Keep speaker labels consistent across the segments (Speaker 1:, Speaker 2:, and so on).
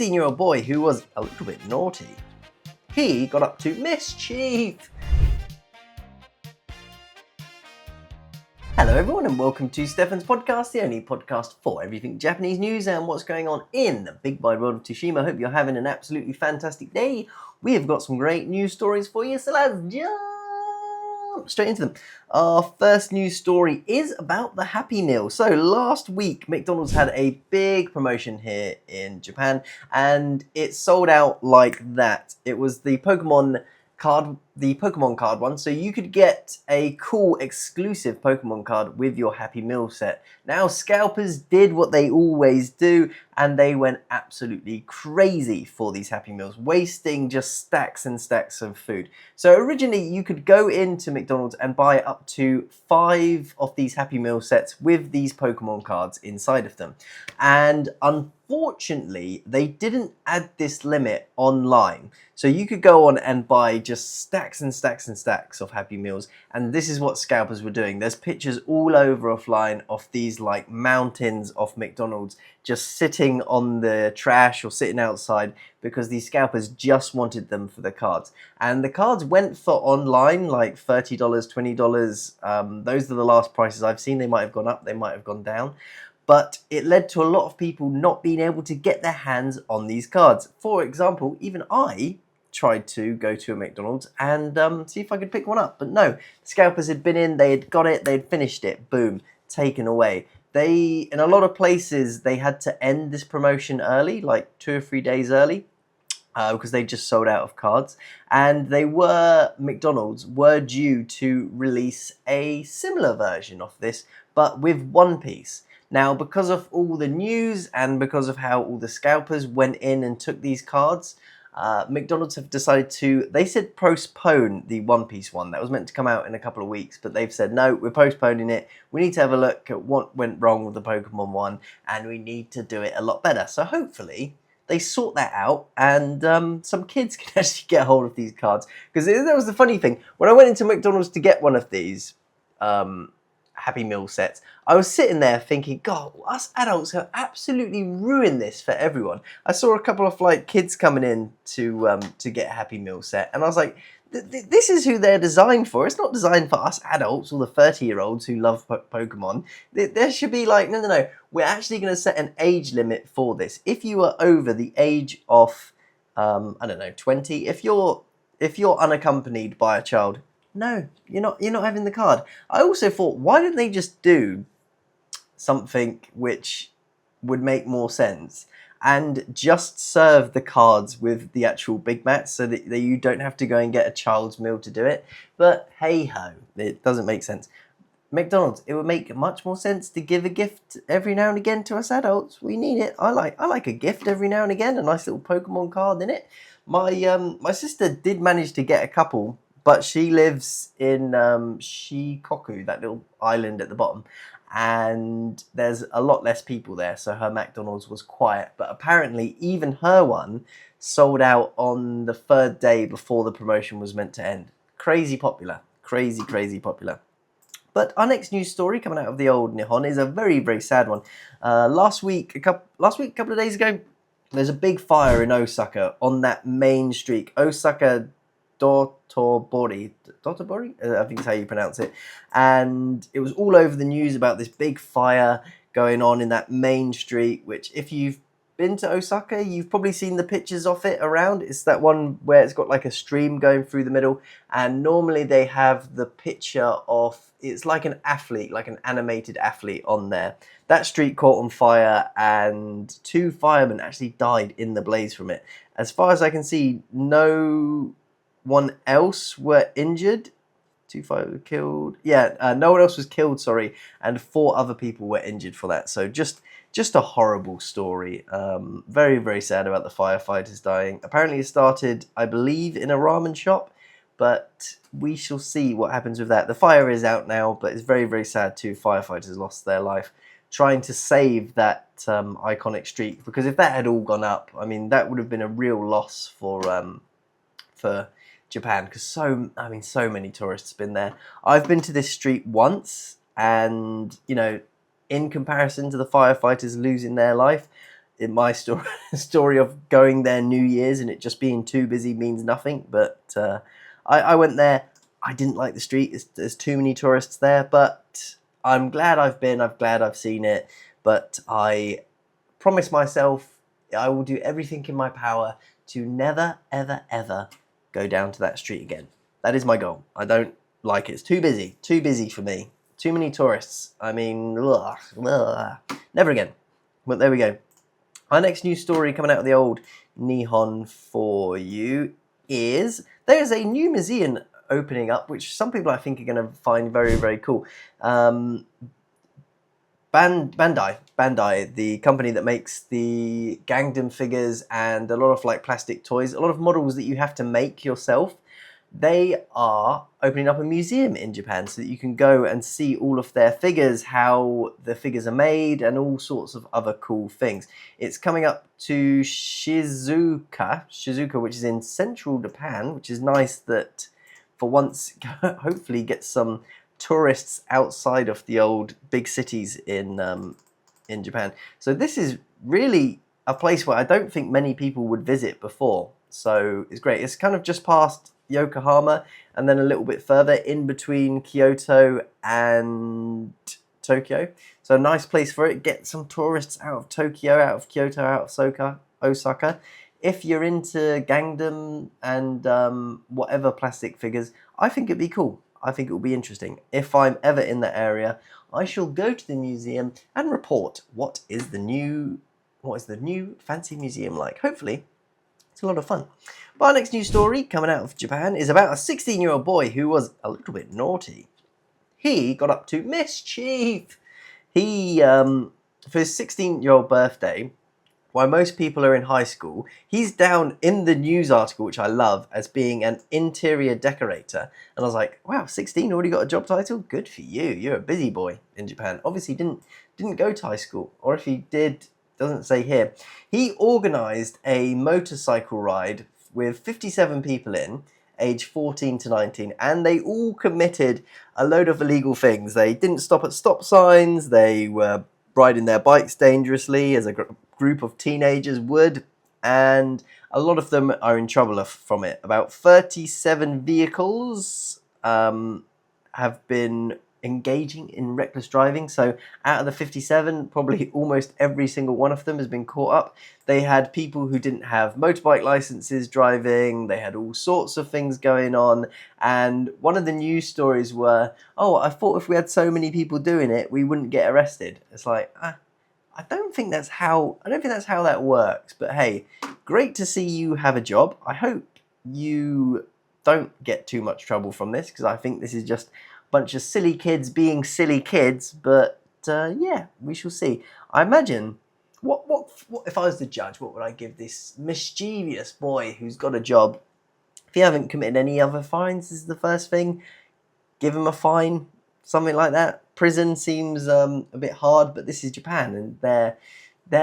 Speaker 1: 16-year-old boy who was a little bit naughty. He got up to mischief. Hello everyone and welcome to Stefan's podcast, the only podcast for everything Japanese news and what's going on in the big wide world of Tsushima. I hope you're having an absolutely fantastic day. We have got some great news stories for you, so let's jump straight into them. Our first news story is about the Happy Meal. So last week, McDonald's had a big promotion here in Japan and it sold out like that. It was the Pokemon card one, so you could get a cool exclusive Pokemon card with your Happy Meal set. Now Scalpers did what they always do and they went absolutely crazy for these Happy Meals, wasting just stacks and stacks of food. So originally you could go into McDonald's and buy up to 5 of these Happy Meal sets with these Pokemon cards inside of them, and unfortunately they didn't add this limit online, so you could go on and buy just stacks and stacks and stacks of Happy Meals. And this is what Scalpers were doing. There's pictures all over offline of these like mountains of McDonald's just sitting on the trash or sitting outside because these scalpers just wanted them for the cards. And the cards went for online like $30, $20. Those are the last prices I've seen. They might have gone up, they might have gone down. But it led to a lot of people not being able to get their hands on these cards. For example, even I tried to go to a McDonald's and see if I could pick one up. But no, the scalpers had been in, they had got it, they had finished it, boom, taken away. In a lot of places, they had to end this promotion early, like 2 or 3 days early, because they just sold out of cards. And McDonald's were due to release a similar version of this, but with One Piece. Now, because of all the news and because of how all the scalpers went in and took these cards, McDonald's have decided to, they said postpone the One Piece one. That was meant to come out in a couple of weeks, but they've said, no, we're postponing it. We need to have a look at what went wrong with the Pokemon one, and we need to do it a lot better. So hopefully they sort that out and some kids can actually get hold of these cards. Because that was the funny thing. When I went into McDonald's to get one of these Happy Meal sets, I was sitting there thinking, God, us adults have absolutely ruined this for everyone. I saw a couple of like kids coming in to get a Happy Meal set, and I was like, this is who they're designed for. It's not designed for us adults or the 30-year-olds who love Pokemon. There should be like, no, we're actually going to set an age limit for this. If you are over the age of, I don't know, 20, if you're unaccompanied by a child, no, you're not having the card. I also thought, why didn't they just do something which would make more sense and just serve the cards with the actual Big Macs so that you don't have to go and get a child's meal to do it? But hey ho, it doesn't make sense. McDonald's, it would make much more sense to give a gift every now and again to us adults. We need it. I like a gift every now and again, a nice little Pokemon card in it. My sister did manage to get a couple, but she lives in Shikoku, that little island at the bottom, and there's a lot less people there, so her McDonald's was quiet. But apparently even her one sold out on the 3rd day before the promotion was meant to end. Crazy popular. Crazy popular. But our next news story coming out of the old Nihon is a very, very sad one. Last week, a couple of days ago, there's a big fire in Osaka on that main street, Osaka Dotonbori, I think is how you pronounce it. And it was all over the news about this big fire going on in that main street, which if you've been to Osaka, you've probably seen the pictures of it around. It's that one where it's got like a stream going through the middle, and normally they have the picture of, it's like an athlete, like an animated athlete on there. That street caught on fire and 2 firemen actually died in the blaze from it. As far as I can see, no one else were injured. 2 fire were killed. No one else was killed, sorry, and 4 other people were injured for that. So just a horrible story. Very, very sad about the firefighters dying. Apparently it started, I believe, in a ramen shop, but we shall see what happens with that. The fire is out now, but it's very, very sad. 2 firefighters lost their life trying to save that iconic street, because if that had all gone up, I mean, that would have been a real loss for Japan, because so many tourists have been there. I've been to this street once, and in comparison to the firefighters losing their life, in my story story of going there New Year's and it just being too busy means nothing. But I went there. I didn't like the street. There's too many tourists there. But I'm glad I've been. I'm glad I've seen it. But I promise myself I will do everything in my power to never, ever, ever go down to that street again. That is my goal. I don't like it. It's too busy. Too busy for me. Too many tourists. I mean, never again. But there we go. Our next news story coming out of the old Nihon for you is there is a new museum opening up, which some people I think are going to find very, very cool. Bandai, the company that makes the Gangnam figures and a lot of like plastic toys, a lot of models that you have to make yourself, they are opening up a museum in Japan so that you can go and see all of their figures, how the figures are made, and all sorts of other cool things. It's coming up to Shizuoka, which is in central Japan, which is nice that for once, hopefully get some tourists outside of the old big cities in Japan. So this is really a place where I don't think many people would visit before. So it's great. It's kind of just past Yokohama and then a little bit further in between Kyoto and Tokyo. So a nice place for it. Get some tourists out of Tokyo, out of Kyoto, out of Osaka. If you're into Gangnam and whatever plastic figures, I think it'd be cool. I think it will be interesting. If I'm ever in that area, I shall go to the museum and report what is the new fancy museum like. Hopefully, it's a lot of fun. But our next news story coming out of Japan is about a 16-year-old boy who was a little bit naughty. He got up to mischief. He, for his 16-year-old birthday, while most people are in high school, he's down in the news article, which I love, as being an interior decorator. And I was like, wow, 16, already got a job title? Good for you. You're a busy boy in Japan. Obviously, didn't go to high school. Or if he did, doesn't say here. He organised a motorcycle ride with 57 people in, age 14 to 19, and they all committed a load of illegal things. They didn't stop at stop signs. They were riding their bikes dangerously, as a group of teenagers would, and a lot of them are in trouble from it. About 37 vehicles have been engaging in reckless driving. So out of the 57, probably almost every single one of them has been caught up. They had people who didn't have motorbike licenses driving. They had all sorts of things going on. And one of the news stories were, oh, I thought if we had so many people doing it, we wouldn't get arrested. It's like, I don't think that's how that works. But hey, great to see you have a job. I hope you don't get too much trouble from this, because I think this is just bunch of silly kids being silly kids, but yeah, we shall see. I imagine, what if I was the judge, what would I give this mischievous boy who's got a job? If you haven't committed any other fines, is the first thing. Give him a fine, something like that. Prison seems a bit hard, but this is Japan, and their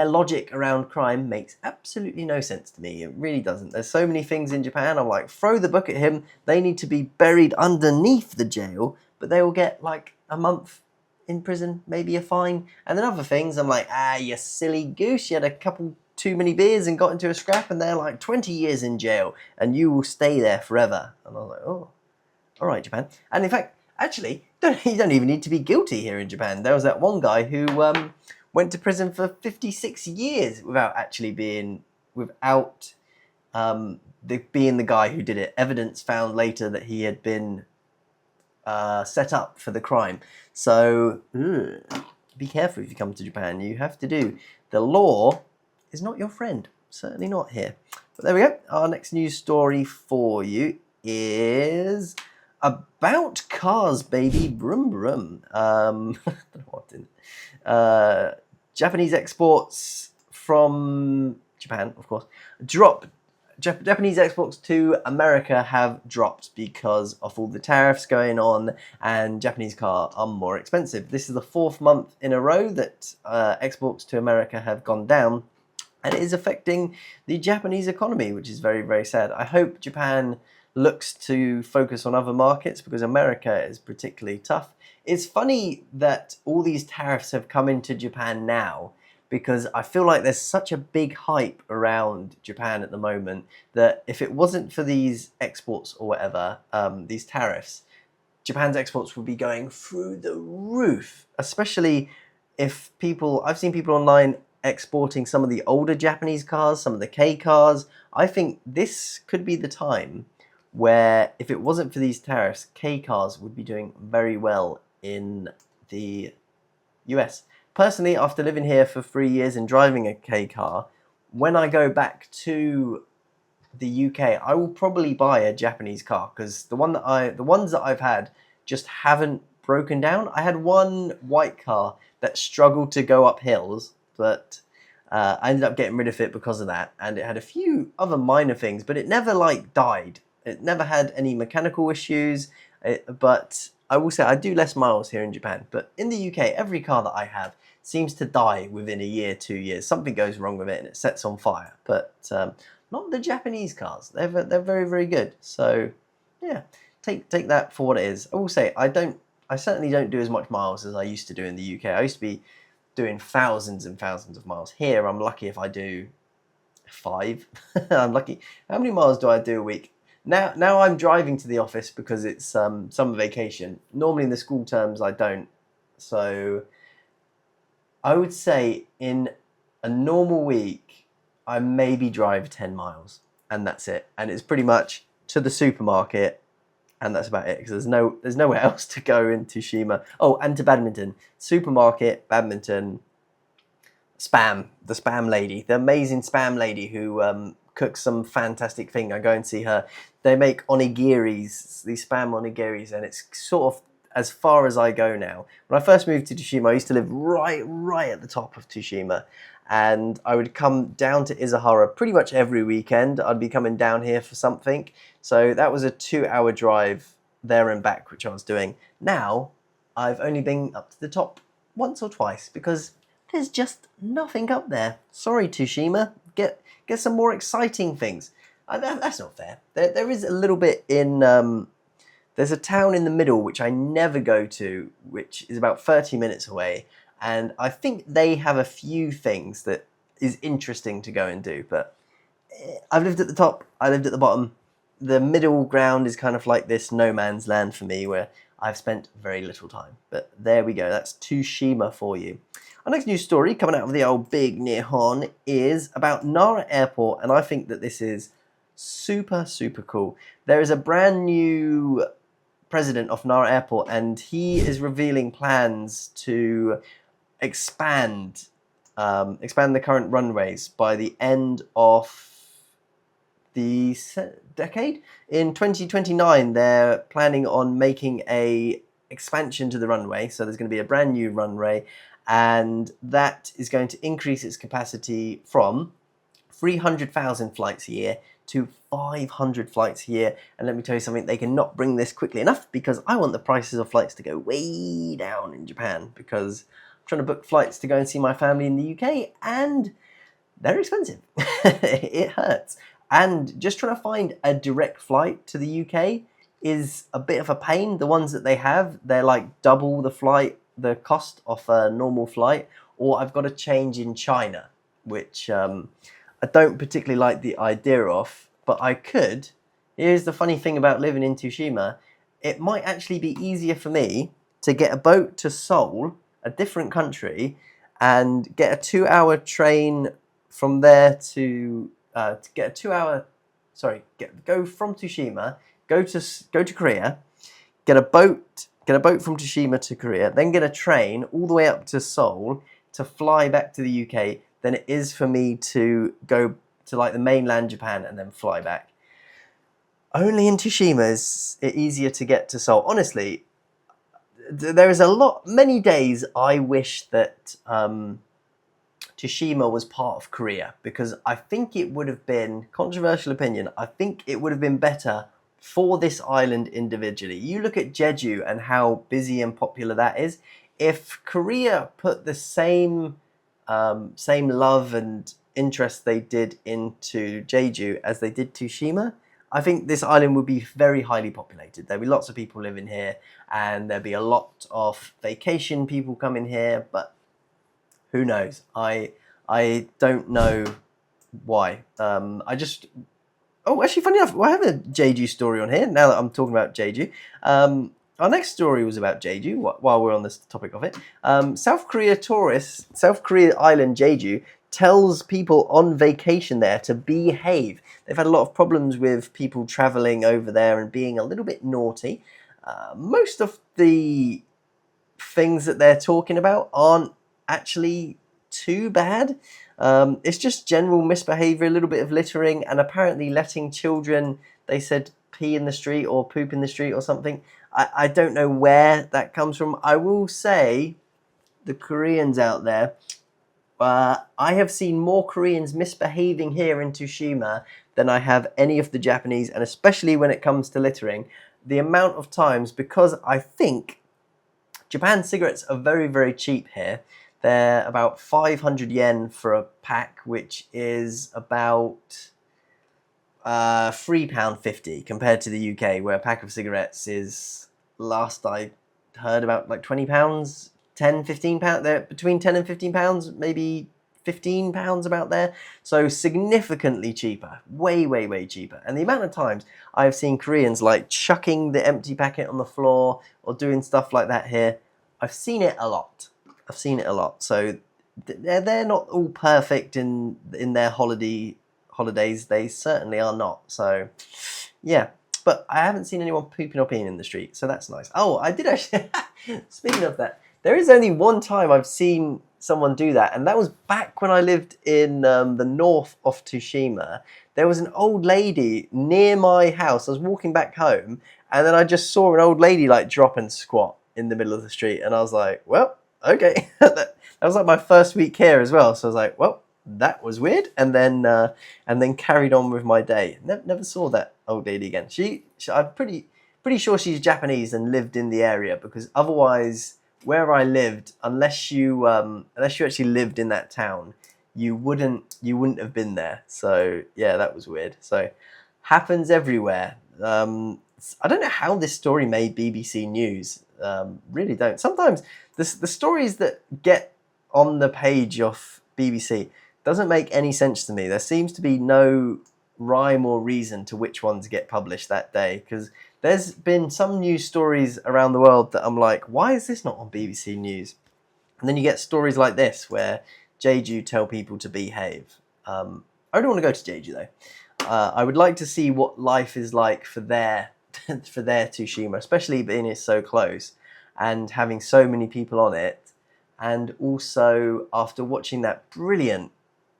Speaker 1: logic around crime makes absolutely no sense to me. It really doesn't. There's so many things in Japan, I'm like, throw the book at him. They need to be buried underneath the jail, but they will get like a month in prison, maybe a fine. And then other things, I'm like, you silly goose, you had a couple too many beers and got into a scrap, and they're like 20 years in jail, and you will stay there forever. And I was like, oh, all right, Japan. And in fact, actually, you don't even need to be guilty here in Japan. There was that one guy who went to prison for 56 years without actually being, being the guy who did it. Evidence found later that he had been set up for the crime. So be careful if you come to Japan. You have to do. The law is not your friend. Certainly not here. But there we go. Our next news story for you is about cars, baby. Brum brum. I don't know what in. Japanese exports from Japan, of course, dropped. Japanese exports to America have dropped because of all the tariffs going on, and Japanese cars are more expensive. This is the 4th month in a row that exports to America have gone down, and it is affecting the Japanese economy, which is very, very sad. I hope Japan looks to focus on other markets, because America is particularly tough. It's funny that all these tariffs have come into Japan now, because I feel like there's such a big hype around Japan at the moment that if it wasn't for these exports or whatever, these tariffs, Japan's exports would be going through the roof, especially if I've seen people online exporting some of the older Japanese cars, some of the K cars. I think this could be the time where, if it wasn't for these tariffs, K cars would be doing very well in the US. Personally, after living here for 3 years and driving a K car, when I go back to the UK, I will probably buy a Japanese car, because the ones that I've had just haven't broken down. I had one white car that struggled to go up hills, but I ended up getting rid of it because of that, and it had a few other minor things, but it never died. It never had any mechanical issues, but I will say I do less miles here in Japan. But in the UK, every car that I have seems to die within a year, 2 years. Something goes wrong with it and it sets on fire. But not the Japanese cars. They're very, very good. So yeah, take that for what it is. I will say I certainly don't do as much miles as I used to do in the UK. I used to be doing thousands and thousands of miles. Here, I'm lucky if I do 5. I'm lucky. How many miles do I do a week? Now I'm driving to the office because it's summer vacation. Normally in the school terms I don't. So I would say in a normal week I maybe drive 10 miles, and that's it. And it's pretty much to the supermarket, and that's about it, because there's nowhere else to go in Tsushima. Oh, and to badminton. Supermarket, badminton, Spam, the Spam lady, the amazing Spam lady who cooks some fantastic thing. I go and see her. They make onigiris, these Spam onigiris, and it's sort of as far as I go now. When I first moved to Tsushima, I used to live right at the top of Tsushima, and I would come down to Izahara pretty much every weekend. I'd be coming down here for something, so that was a 2-hour drive there and back, which I was doing. Now, I've only been up to the top once or twice, because there's just nothing up there. Sorry, Tsushima. Get some more exciting things. That's not fair. There is a little bit in... there's a town in the middle which I never go to, which is about 30 minutes away, and I think they have a few things that is interesting to go and do, but I've lived at the top, I lived at the bottom. The middle ground is kind of like this no man's land for me, where I've spent very little time. But there we go, that's Tsushima for you. Our next news story coming out of the old big Nihon is about Narita Airport, and I think that this is super, super cool. There is a brand new president of Narita Airport, and he is revealing plans to expand the current runways by the end of the decade. In 2029, they're planning on making a expansion to the runway, so there's going to be a brand new runway, and that is going to increase its capacity from 300,000 flights a year to 500 flights a year. And let me tell you something, they cannot bring this quickly enough, because I want the prices of flights to go way down in Japan, because I'm trying to book flights to go and see my family in the UK, and they're expensive. It hurts. And just trying to find a direct flight to the UK is a bit of a pain. The ones that they have, they're like double the cost of a normal flight, or I've got to change in China, which I don't particularly like the idea of, but I could. Here's the funny thing about living in Tsushima. It might actually be easier for me to get a boat to Seoul, a different country, and get a 2-hour train from there to get a 2-hour, go from Tsushima, go to Korea, get a boat from Tsushima to Korea, then get a train all the way up to Seoul to fly back to the UK, than it is for me to go to like the mainland Japan and then fly back. Only in Tsushima is it easier to get to Seoul. Honestly, there is many days I wish that Tsushima was part of Korea, because I think it would have been, controversial opinion, I think it would have been better for this island individually. You look at Jeju and how busy and popular that is. If Korea put the same love and interest they did into Jeju as they did Tsushima, I think this island would be very highly populated. There'd be lots of people living here, and there'd be a lot of vacation people coming here, but who knows? I I don't know why. Oh, actually, funny enough, I have a Jeju story on here now that I'm talking about Jeju. Our next story was about Jeju, while we're on this topic of it. South Korea Island, Jeju, tells people on vacation there to behave. They've had a lot of problems with people traveling over there and being a little bit naughty. Most of the things that they're talking about aren't actually too bad. It's just general misbehavior, a little bit of littering, and apparently letting children, they said, pee in the street or poop in the street or something. I don't know where that comes from. I will say, the Koreans out there, I have seen more Koreans misbehaving here in Tsushima than I have any of the Japanese, and especially when it comes to littering. The amount of times, because I think Japan cigarettes are very, very cheap here. They're about 500 yen for a pack, which is about £3.50 compared to the UK, where a pack of cigarettes is, last I heard, about like £20, £10, £15. They're between £10 and £15, maybe £15 about there. So significantly cheaper, way, way, way cheaper. And the amount of times I've seen Koreans like chucking the empty packet on the floor or doing stuff like that here, I've seen it a lot. So they're not all perfect in their holidays. They certainly are not. So yeah, but I haven't seen anyone pooping or peeing in the street, so that's nice. Oh, I did actually. Speaking of that, there is only one time I've seen someone do that, and that was back when I lived in the north of Tsushima. There was an old lady near my house. I was walking back home, and then I just saw an old lady like drop and squat in the middle of the street, and I was like, well, okay. That was like my first week here as well, so I was like, well, that was weird, and then carried on with my day. Never saw that old lady again. I'm pretty sure she's Japanese and lived in the area, because otherwise, where I lived, unless you actually lived in that town, you wouldn't have been there. So yeah, that was weird. So happens everywhere. I don't know how this story made BBC News. Really don't. Sometimes the stories that get on the page of BBC doesn't make any sense to me. There seems to be no rhyme or reason to which ones get published that day, because there's been some news stories around the world that I'm like, why is this not on BBC News? And then you get stories like this where Jeju tell people to behave. I don't want to go to Jeju though. I would like to see what life is like for their Tsushima, especially being it's so close and having so many people on it. And also after watching that brilliant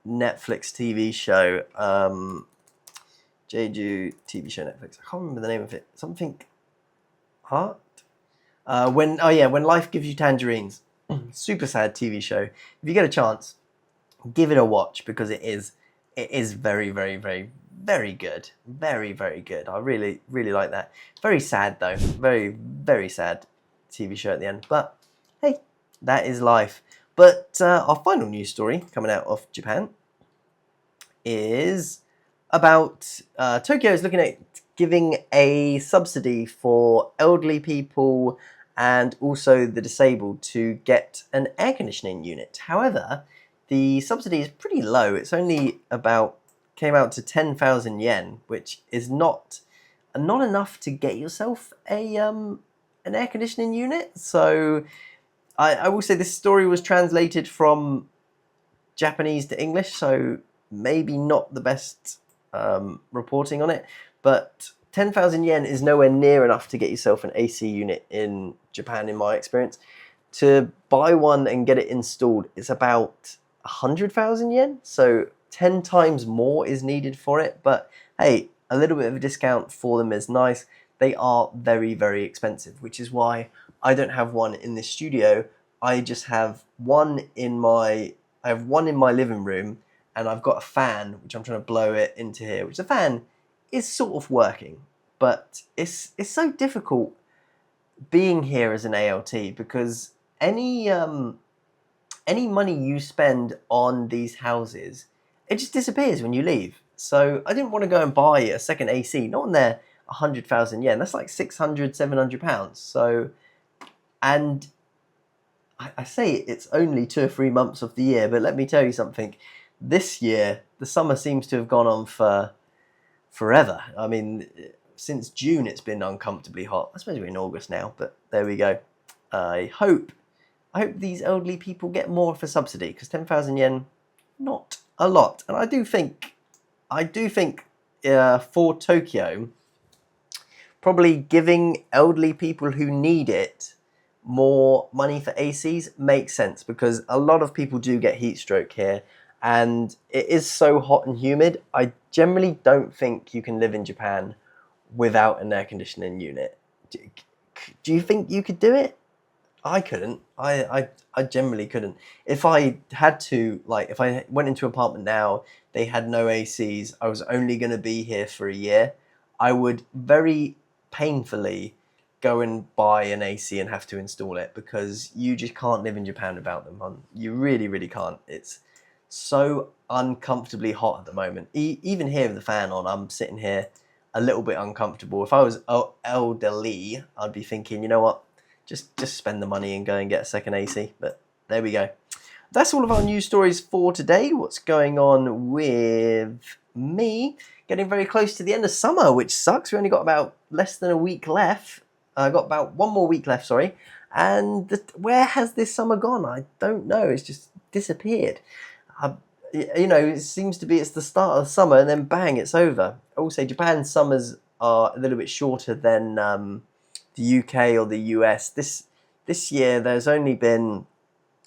Speaker 1: Netflix TV show, Jeju TV show Netflix. I can't remember the name of it. Something Heart? When Life Gives You Tangerines. Super sad TV show. If you get a chance, give it a watch, because it is very, very, very, very good. Very, very good. I really, really like that. Very sad though. Very, very sad TV show at the end. But hey, that is life. But our final news story coming out of Japan is about Tokyo is looking at giving a subsidy for elderly people and also the disabled to get an air conditioning unit. However, the subsidy is pretty low. It's only came out to 10,000 yen, which is not enough to get yourself an air conditioning unit. So I will say this story was translated from Japanese to English, so maybe not the best reporting on it, but 10,000 yen is nowhere near enough to get yourself an AC unit in Japan, in my experience. To buy one and get it installed, it's about 100,000 yen, so 10 times more is needed for it. But hey, a little bit of a discount for them is nice. They are very, very expensive, which is why I don't have one in this studio. I just have one in my living room, and I've got a fan which I'm trying to blow it into here, which the fan is sort of working, but it's so difficult being here as an ALT, because any money you spend on these houses, it just disappears when you leave. So I didn't want to go and buy a second AC, not on their 100,000 yen. That's like 600, 700 pounds. So, and I say it's only 2 or 3 months of the year, but let me tell you something. This year, the summer seems to have gone on for forever. I mean, since June, it's been uncomfortably hot. I suppose we're in August now, but there we go. I hope these elderly people get more of a subsidy, because 10,000 yen, not a lot. And I do think for Tokyo, probably giving elderly people who need it more money for ACs makes sense, because a lot of people do get heat stroke here, and it is so hot and humid. I generally don't think you can live in Japan without an air conditioning unit. Do you think you could do it? I couldn't. I generally couldn't. If I had to, like, if I went into an apartment now, they had no ACs, I was only going to be here for a year, I would very painfully go and buy an AC and have to install it, because you just can't live in Japan without them. You really, really can't. It's so uncomfortably hot at the moment. Even here with the fan on, I'm sitting here a little bit uncomfortable. If I was elderly, I'd be thinking, you know what, just spend the money and go and get a second AC. But there we go. That's all of our news stories for today. What's going on with me? Getting very close to the end of summer, which sucks. We only got about less than a week left. I got about 1 more week left, sorry. And where has this summer gone? I don't know. It's just disappeared. It seems to be it's the start of summer and then bang, it's over. Also, Japan's summers are a little bit shorter than the UK or the US. This year, there's only been,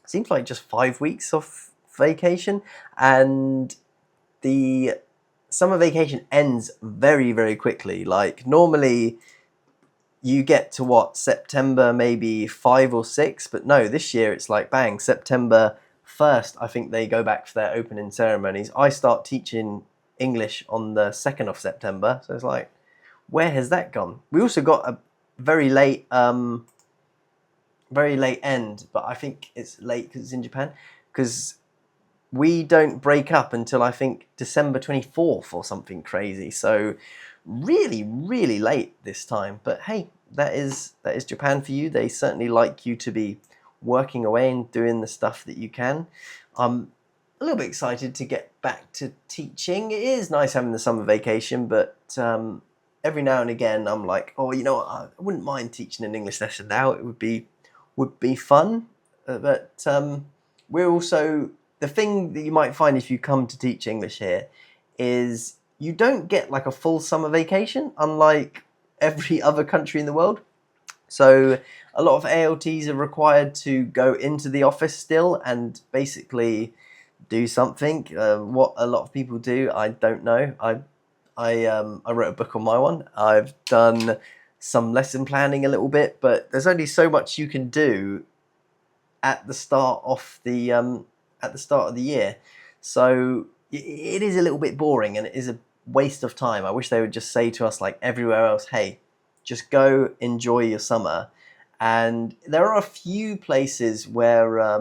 Speaker 1: seems like just 5 weeks of vacation, and the summer vacation ends very, very quickly. Like, normally you get to September maybe 5 or 6, but no, this year it's like bang, September 1st, I think they go back for their opening ceremonies. I start teaching English on the 2nd of September, so it's like, where has that gone? We also got a very late end, but I think it's late because it's in Japan, because we don't break up until I think December 24th or something crazy. So really, really late this time. But hey, that is Japan for you. They certainly like you to be working away and doing the stuff that you can. I'm a little bit excited to get back to teaching. It is nice having the summer vacation, but every now and again I'm like, oh, you know what, I wouldn't mind teaching an English lesson now. It would be fun. But we're also, the thing that you might find if you come to teach English here is you don't get like a full summer vacation, unlike every other country in the world. So a lot of ALTs are required to go into the office still and basically do something. What a lot of people do, I don't know. I wrote a book on my one. I've done some lesson planning a little bit, but there's only so much you can do at the start of the year. So it is a little bit boring, and it is a waste of time. I wish they would just say to us, like everywhere else, hey, just go enjoy your summer. And there are a few places where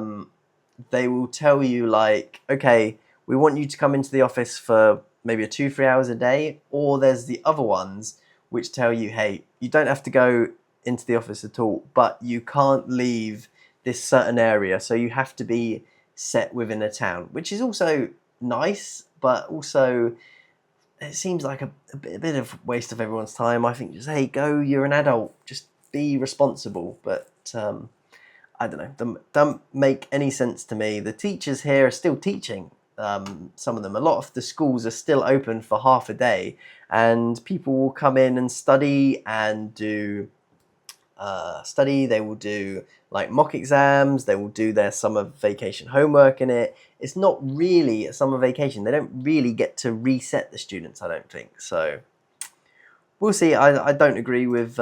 Speaker 1: they will tell you, like, okay, we want you to come into the office for maybe 2-3 hours a day. Or there's the other ones which tell you, hey, you don't have to go into the office at all, but you can't leave this certain area, so you have to be set within a town, which is also nice, but also it seems like a bit of waste of everyone's time. I think just, hey, go, you're an adult, just be responsible. But I don't know, don't make any sense to me. The teachers here are still teaching, some of them. A lot of the schools are still open for half a day, and people will come in and study and do they will do like mock exams, they will do their summer vacation homework in it. It's not really a summer vacation. They don't really get to reset the students, I don't think. So we'll see. I don't agree with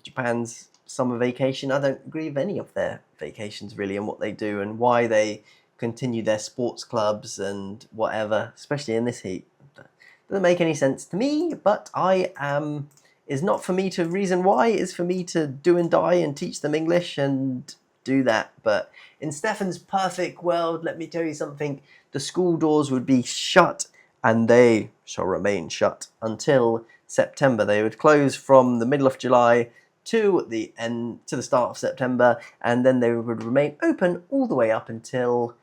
Speaker 1: Japan's summer vacation. I don't agree with any of their vacations really, and what they do and why they continue their sports clubs and whatever, especially in this heat. Doesn't make any sense to me, but it's not for me to reason why. It's for me to do and die and teach them English and do that. But in Stefan's perfect world, let me tell you something, the school doors would be shut, and they shall remain shut until September. They would close from the middle of July to the start of September, and then they would remain open all the way up until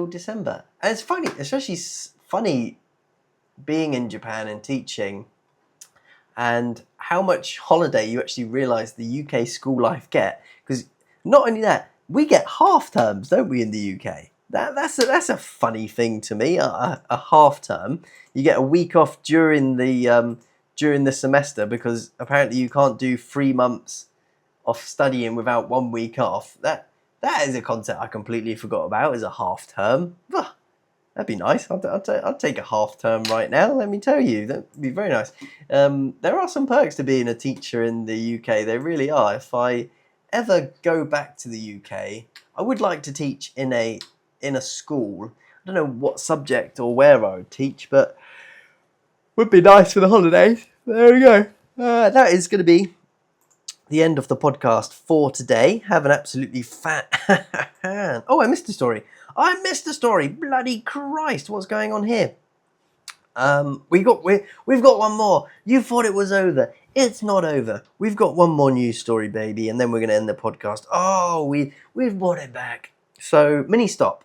Speaker 1: December. And it's funny, especially funny being in Japan and teaching, and how much holiday you actually realise the UK school life get. Because not only that, we get half terms, don't we, in the UK? That's a funny thing to me. A half term, you get a week off during the semester, because apparently you can't do 3 months of studying without 1 week off. That is a concept I completely forgot about. Is a half term. That'd be nice. I'd take a half term right now. Let me tell you, that'd be very nice. There are some perks to being a teacher in the UK. There really are. If I ever go back to the UK, I would like to teach in a school. I don't know what subject or where I would teach, but would be nice for the holidays. There we go. That is going to be the end of the podcast for today. Have an absolutely Oh, I missed a story. Bloody Christ! What's going on here? We've got one more. You thought it was over. It's not over. We've got one more news story, baby, and then we're going to end the podcast. Oh, we've brought it back. So, Ministop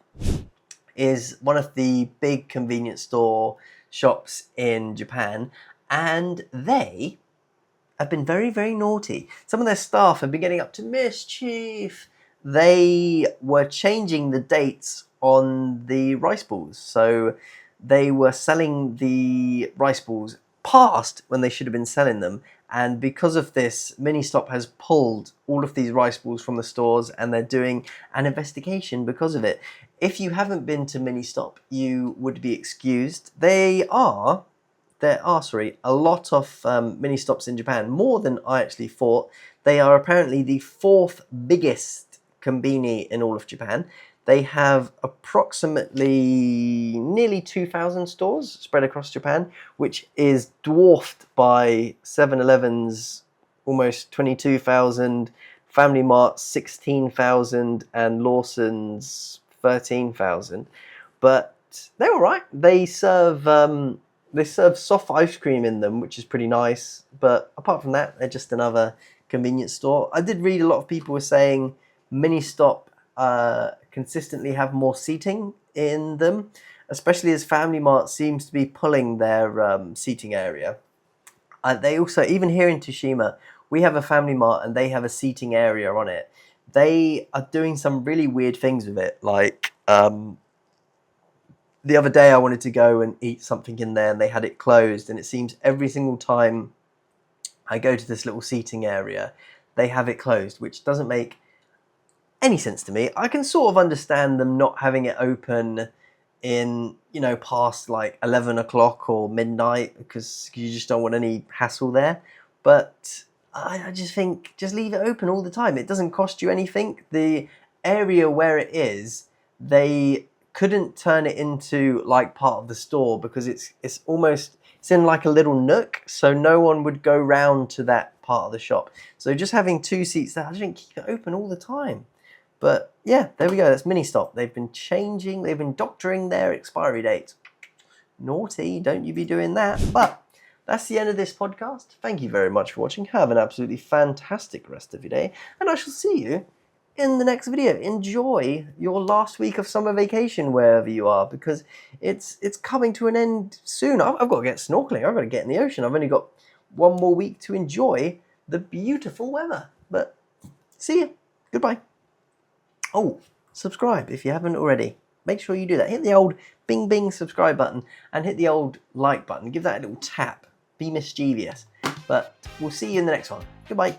Speaker 1: is one of the big convenience store shops in Japan, and they have been very, very naughty. Some of their staff have been getting up to mischief. They were changing the dates on the rice balls. So they were selling the rice balls past when they should have been selling them. And because of this, Ministop has pulled all of these rice balls from the stores, and they're doing an investigation because of it. If you haven't been to Ministop, you would be excused. There are a lot of Ministops in Japan, more than I actually thought. They are apparently the 4th biggest konbini in all of Japan. They have approximately nearly 2,000 stores spread across Japan, which is dwarfed by 7-Eleven's almost 22,000, Family Mart's 16,000, and Lawson's 13,000. But they're all right. They serve soft ice cream in them, which is pretty nice. But apart from that, they're just another convenience store. I did read a lot of people were saying Ministop consistently have more seating in them, especially as Family Mart seems to be pulling their seating area. They also, even here in Toshima, we have a Family Mart and they have a seating area on it. They are doing some really weird things with it, like the other day I wanted to go and eat something in there and they had it closed, and it seems every single time I go to this little seating area, they have it closed, which doesn't make any sense to me. I can sort of understand them not having it open in, past like 11 o'clock or midnight, because you just don't want any hassle there. But I just think, just leave it open all the time. It doesn't cost you anything. The area where it is, they couldn't turn it into like part of the store, because it's in like a little nook, so no one would go round to that part of the shop. So just having 2 seats there, I just think keep it open all the time. But yeah, there we go. That's Ministop. They've been doctoring their expiry dates. Naughty, don't you be doing that. But that's the end of this podcast. Thank you very much for watching. Have an absolutely fantastic rest of your day, and I shall see you in the next video. Enjoy your last week of summer vacation wherever you are, because it's coming to an end soon. I've got to get snorkeling. I've got to get in the ocean. I've only got 1 more week to enjoy the beautiful weather. But see you. Goodbye. Oh, subscribe if you haven't already. Make sure you do that. Hit the old bing bing subscribe button and hit the old like button. Give that a little tap. Be mischievous. But we'll see you in the next one. Goodbye.